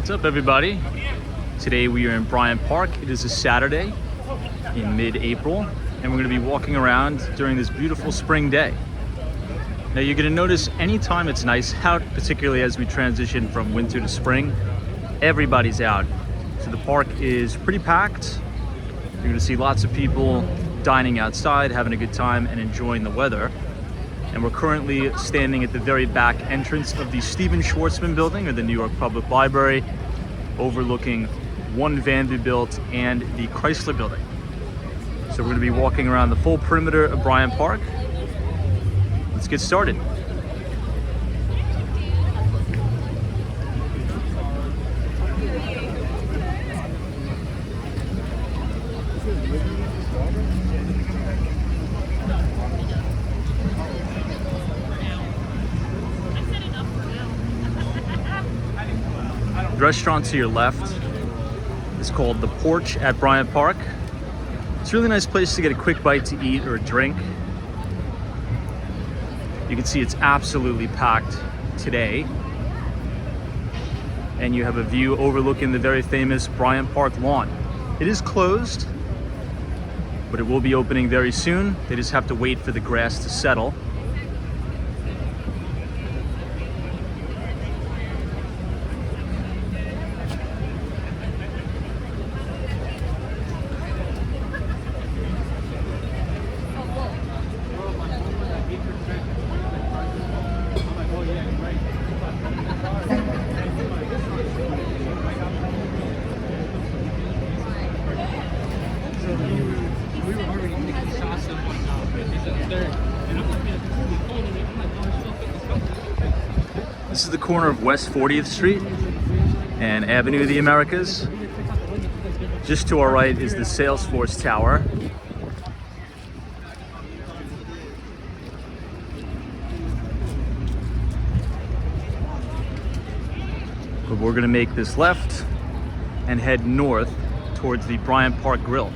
What's up, everybody? Today we are in Bryant Park. It is a Saturday in mid-April, and we're going to be walking around during this beautiful spring day. Now you're going to notice anytime it's nice out, particularly as we transition from winter to spring, everybody's out. So the park is pretty packed. You're going to see lots of people dining outside, having a good time and enjoying the weather. And we're currently standing at the very back entrance of the Stephen Schwarzman building, or the New York Public Library, overlooking One Vanderbilt and the Chrysler building. So we're going to be walking around the full perimeter of Bryant Park. Let's get started. The restaurant to your left is called the Porch at Bryant Park. It's a really nice place to get a quick bite to eat or a drink. You can see it's absolutely packed today. And you have a view overlooking the very famous Bryant Park lawn. It is closed, but it will be opening very soon. They just have to wait for the grass to settle. This is the corner of West 40th Street and Avenue of the Americas. Just to our right is the Salesforce Tower. But we're gonna make this left and head north towards the Bryant Park Grill.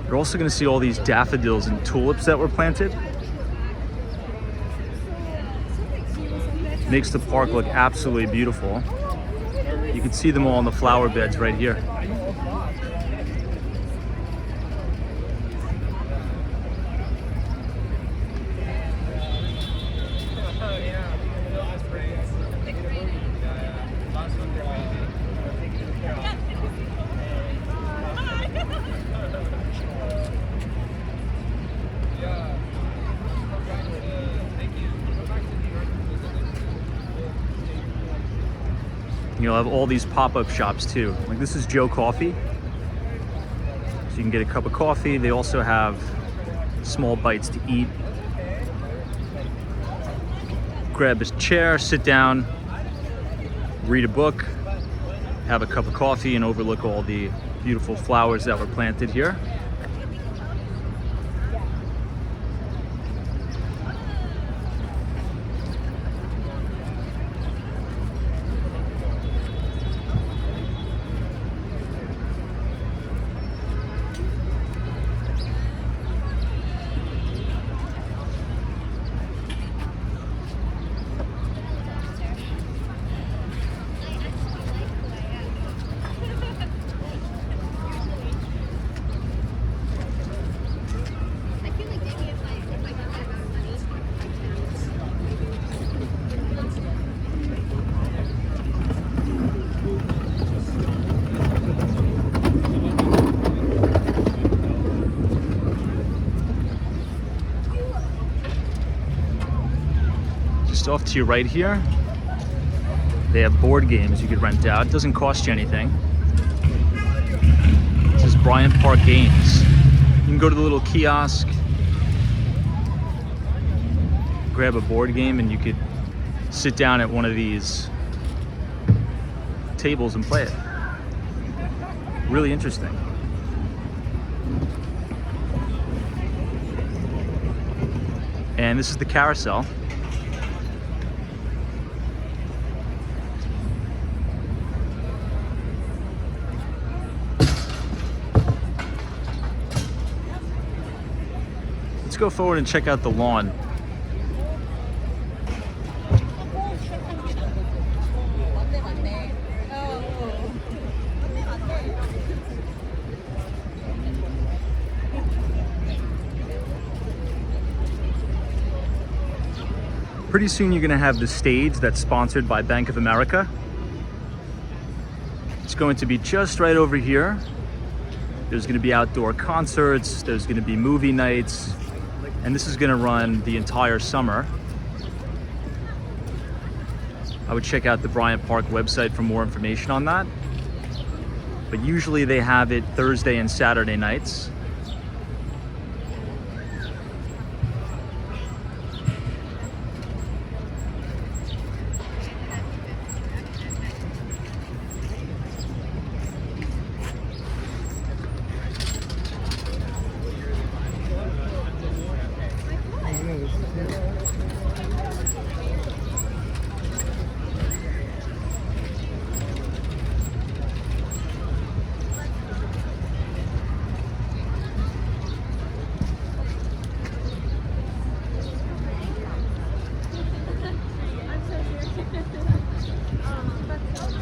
You're also going to see all these daffodils and tulips that were planted. Makes the park look absolutely beautiful. You can see them all in the flower beds right here. You'll have all these pop-up shops too. Like this is Joe Coffee. So you can get a cup of coffee. They also have small bites to eat. Grab a chair, sit down, read a book, have a cup of coffee, and overlook all the beautiful flowers that were planted here. Just off to your right here, they have board games you could rent out. It doesn't cost you anything. This is Bryant Park Games. You can go to the little kiosk, grab a board game, and you could sit down at one of these tables and play it. Really interesting. And this is the carousel. Let's go forward and check out the lawn. Pretty soon you're gonna have the stage that's sponsored by Bank of America. It's going to be just right over here. There's gonna be outdoor concerts, there's gonna be movie nights, and this is gonna run the entire summer. I would check out the Bryant Park website for more information on that. But usually they have it Thursday and Saturday nights.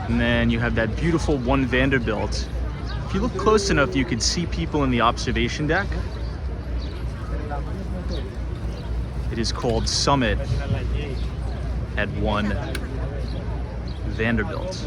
And then you have that beautiful One Vanderbilt. If you look close enough, you could see people in the observation deck. It is called Summit at One Vanderbilt.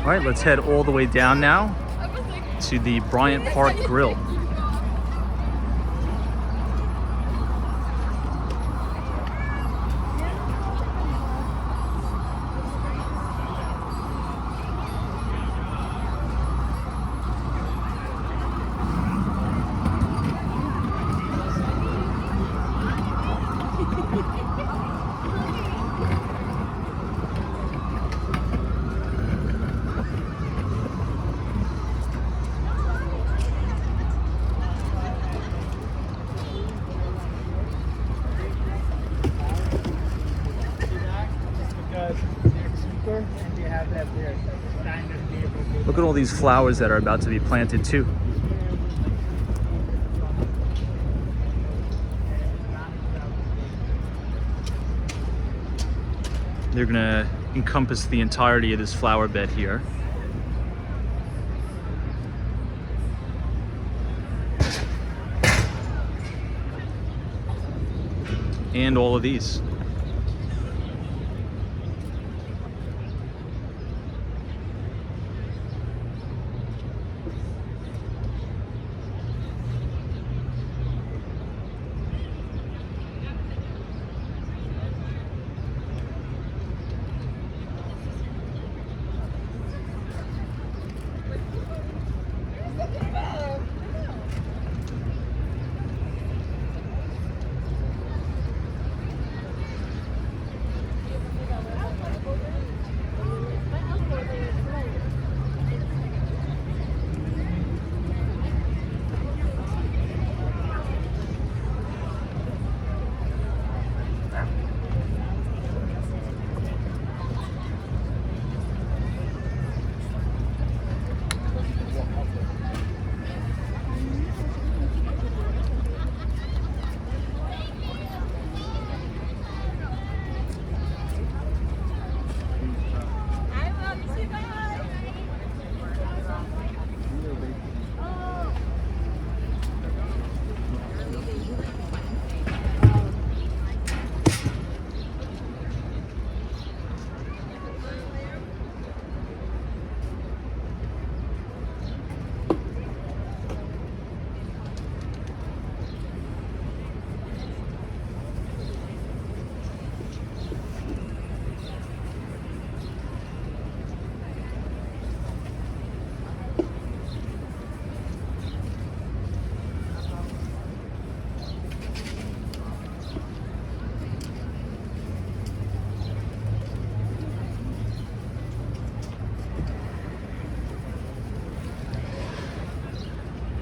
All right, let's head all the way down now to the Bryant Park Grill. Look at all these flowers that are about to be planted too. They're gonna encompass the entirety of this flower bed here. And all of these.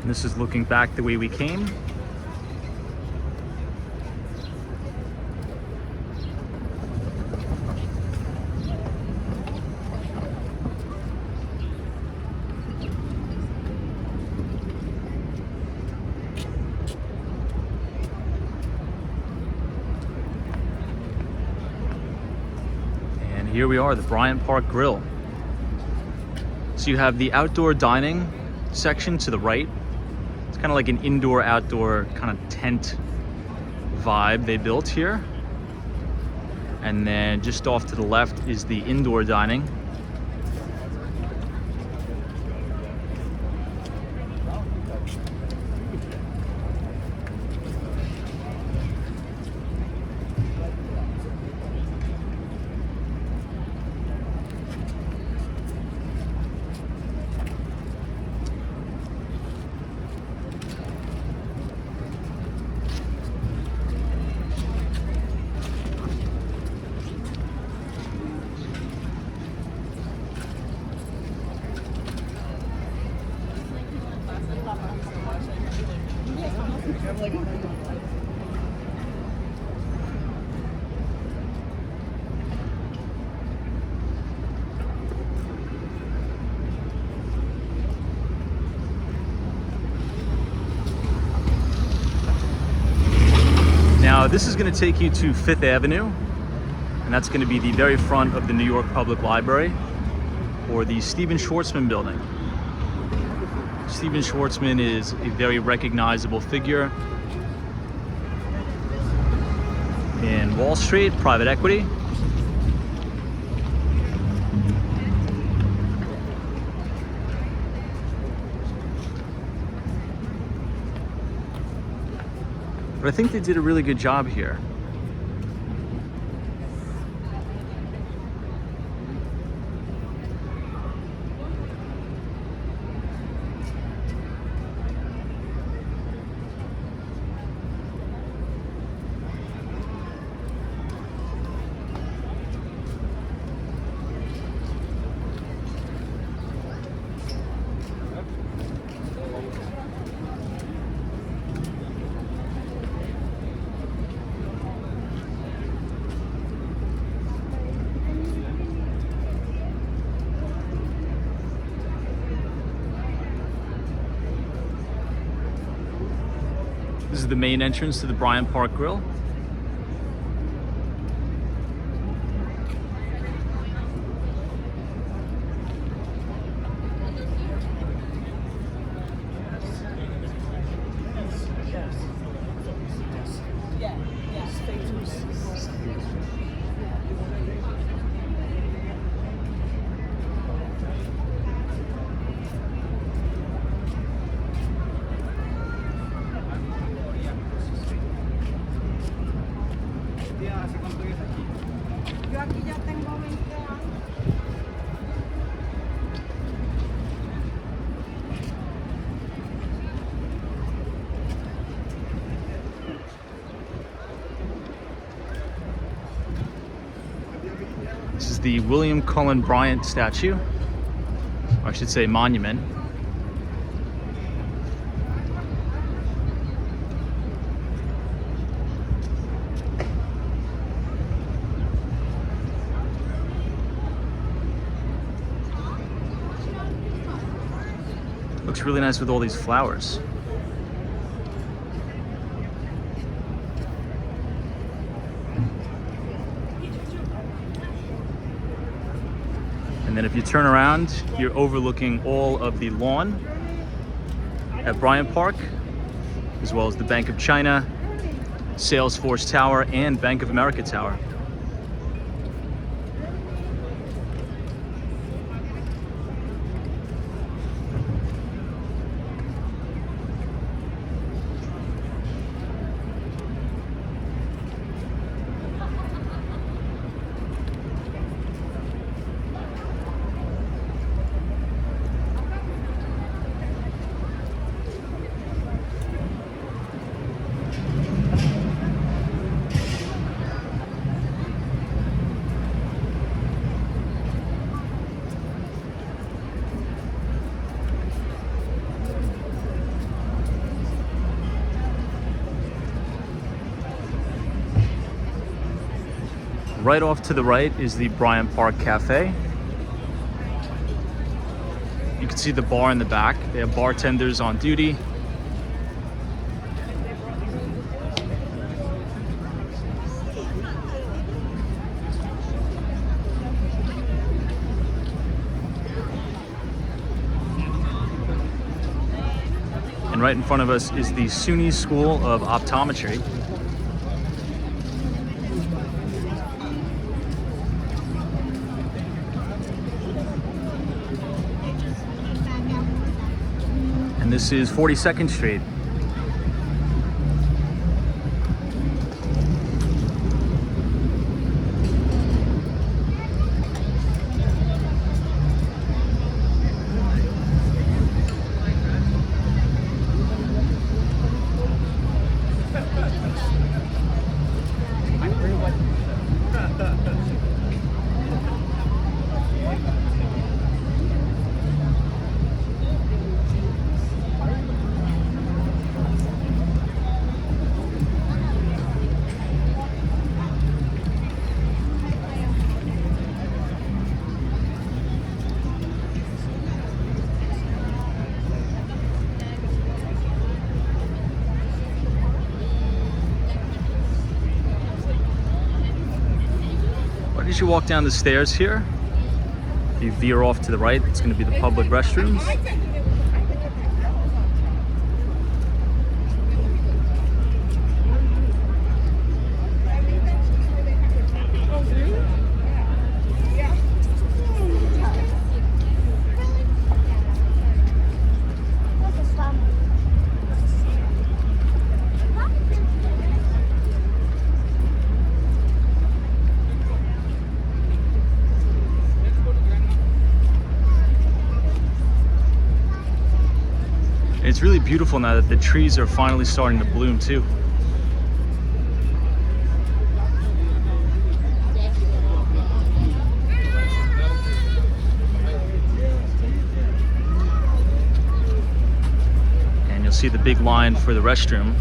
This is looking back the way we came. And here we are, the Bryant Park Grill. So you have the outdoor dining section to the right. It's kind of like an indoor-outdoor kind of tent vibe they built here. And then just off to the left is the indoor dining. Now this is going to take you to 5th Avenue, and that's going to be the very front of the New York Public Library, or the Stephen Schwarzman building. Stephen Schwarzman is a very recognizable figure in Wall Street, private equity. But I think they did a really good job here. This is the main entrance to the Bryant Park Grill. This is the William Cullen Bryant statue, or I should say monument. Looks really nice with all these flowers. And then if you turn around, you're overlooking all of the lawn at Bryant Park, as well as the Bank of China, Salesforce Tower, and Bank of America Tower. right off to the right is the Bryant Park Cafe. You can see the bar in the back. They have bartenders on duty. And right in front of us is the SUNY School of Optometry. And this is 42nd Street. As you walk down the stairs here, you veer off to the right, it's going to be the public restrooms. It's really beautiful now that the trees are finally starting to bloom too. And you'll see the big line for the restroom.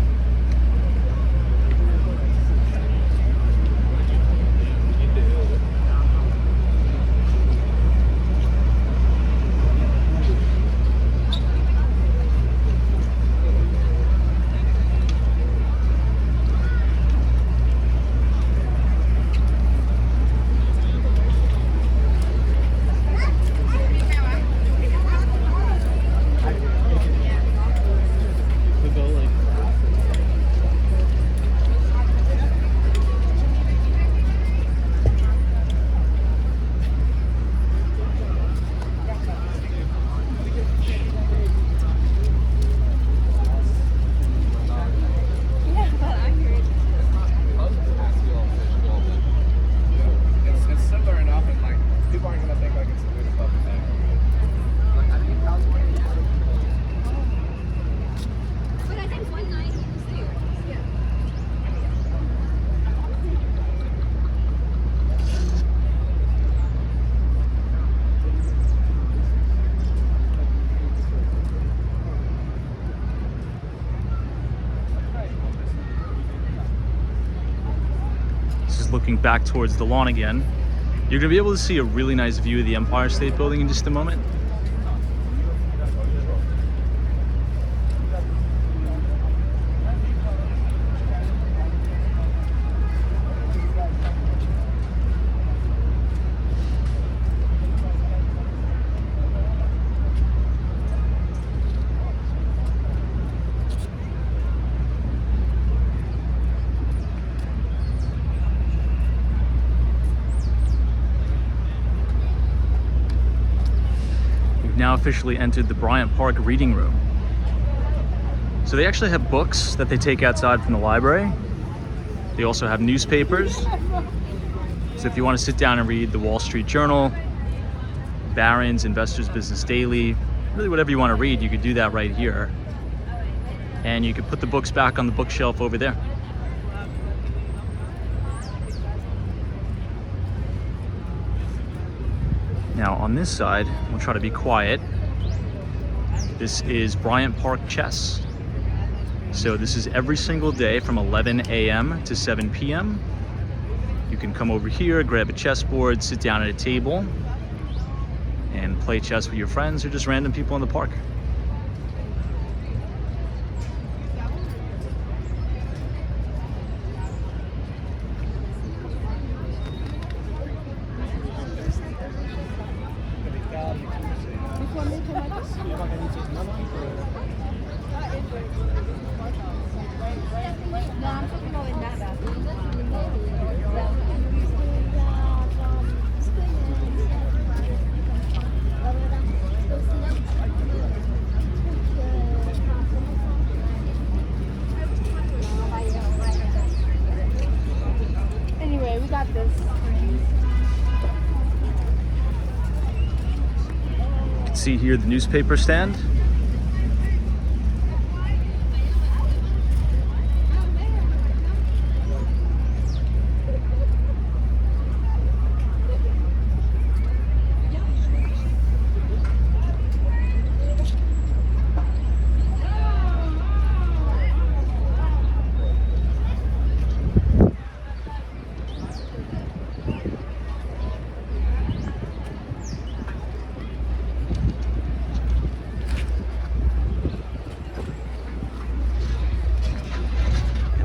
Looking back towards the lawn again, you're going to be able to see a really nice view of the Empire State Building in just a moment. Now officially entered the Bryant Park Reading Room. So they actually have books that they take outside from the library. They also have newspapers. So if you want to sit down and read the Wall Street Journal, Barron's, Investor's Business Daily, really whatever you want to read, you could do that right here. And you could put the books back on the bookshelf over there. Now on this side, we'll try to be quiet. This is Bryant Park Chess. So this is every single day from 11 a.m. to 7 p.m. You You can come over here, grab a chessboard, sit down at a table, and play chess with your friends or just random people in the park. Anyway, we got this. You can see here the newspaper stand.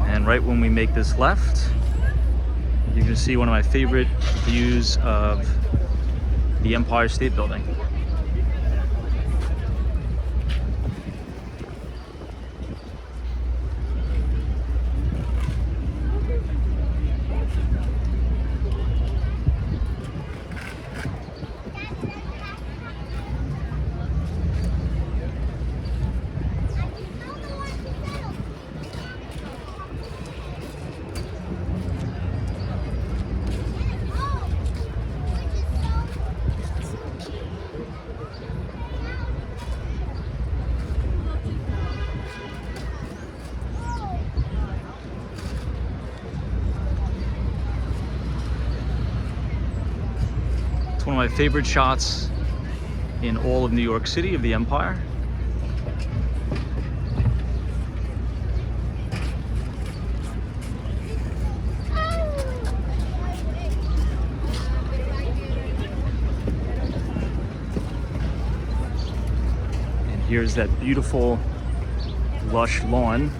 And right when we make this left, you're gonna see one of my favorite views of the Empire State Building. It's one of my favorite shots in all of New York City of the Empire. And here's that beautiful lush lawn.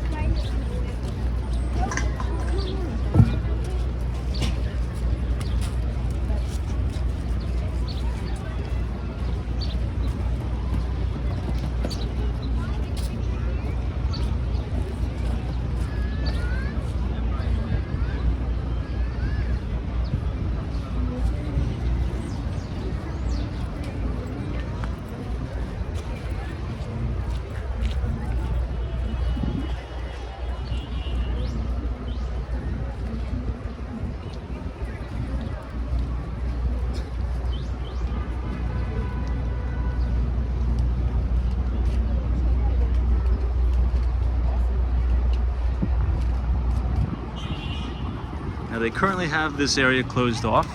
Now they currently have this area closed off,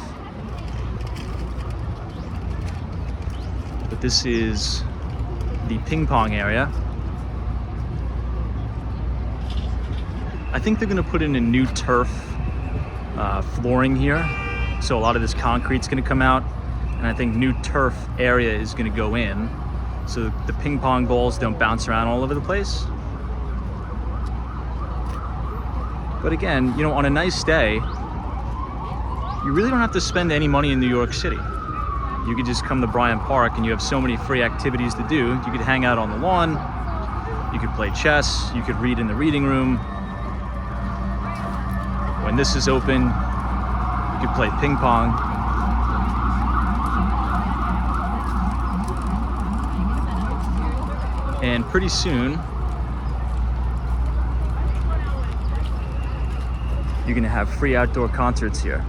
but this is the ping pong area. I think they're gonna put in a new turf flooring here. So a lot of this concrete's gonna come out, and I think new turf area is gonna go in, so the ping pong balls don't bounce around all over the place. But again, you know, on a nice day, you really don't have to spend any money in New York City. You could just come to Bryant Park and you have so many free activities to do. You could hang out on the lawn, you could play chess, you could read in the reading room. When this is open, you could play ping pong. And pretty soon, you're gonna have free outdoor concerts here.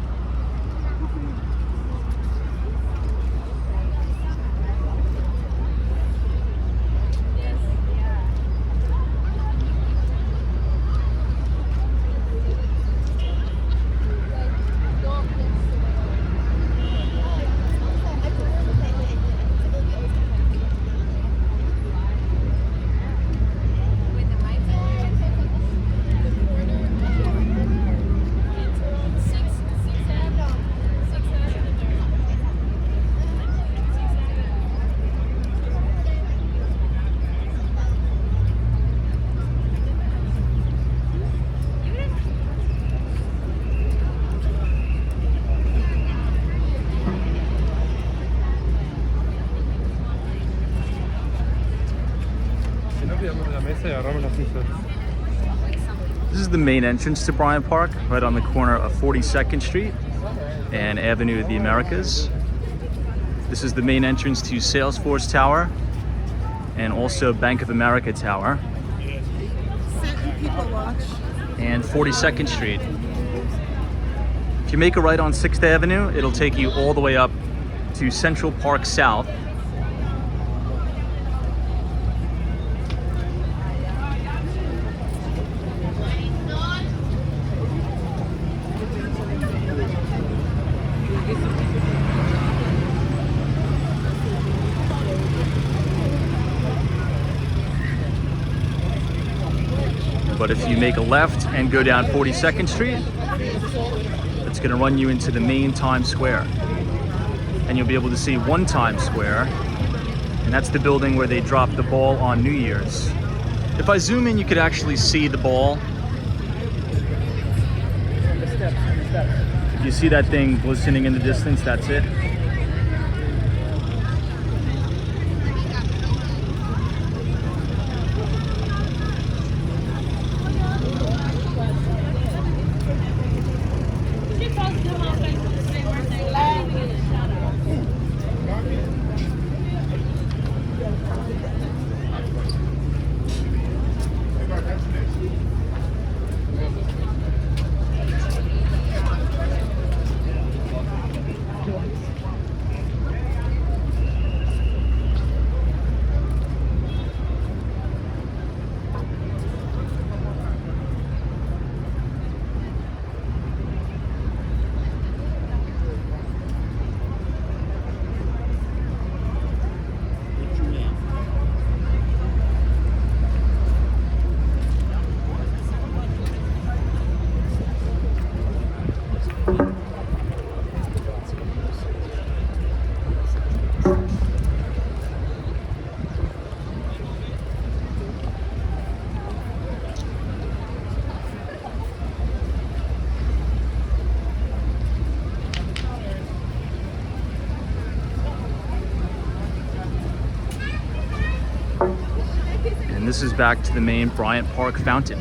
This is the main entrance to Bryant Park, right on the corner of 42nd Street and Avenue of the Americas. This is the main entrance to Salesforce Tower and also Bank of America Tower. And 42nd Street. If you make a right on 6th Avenue, it'll take you all the way up to Central Park South. But if you make a left and go down 42nd Street, it's going to run you into the main Times Square. And you'll be able to see one Times Square, and that's the building where they dropped the ball on New Year's. If I zoom in, you could actually see the ball. If you see that thing glistening in the distance, that's it. This is back to the main Bryant Park fountain.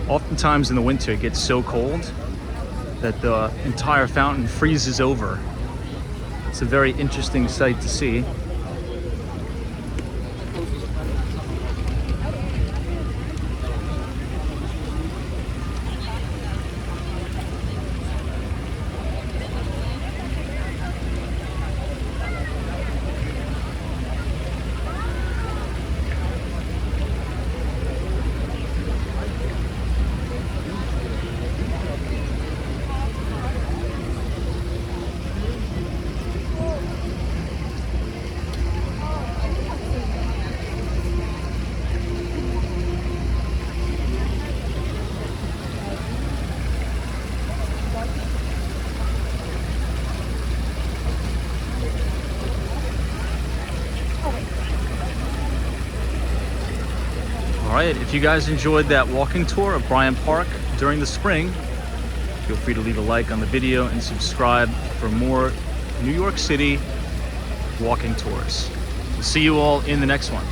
Oftentimes in the winter it gets so cold that the entire fountain freezes over. It's a very interesting sight to see. Alright, if you guys enjoyed that walking tour of Bryant Park during the spring, feel free to leave a like on the video and subscribe for more New York City walking tours. We'll see you all in the next one.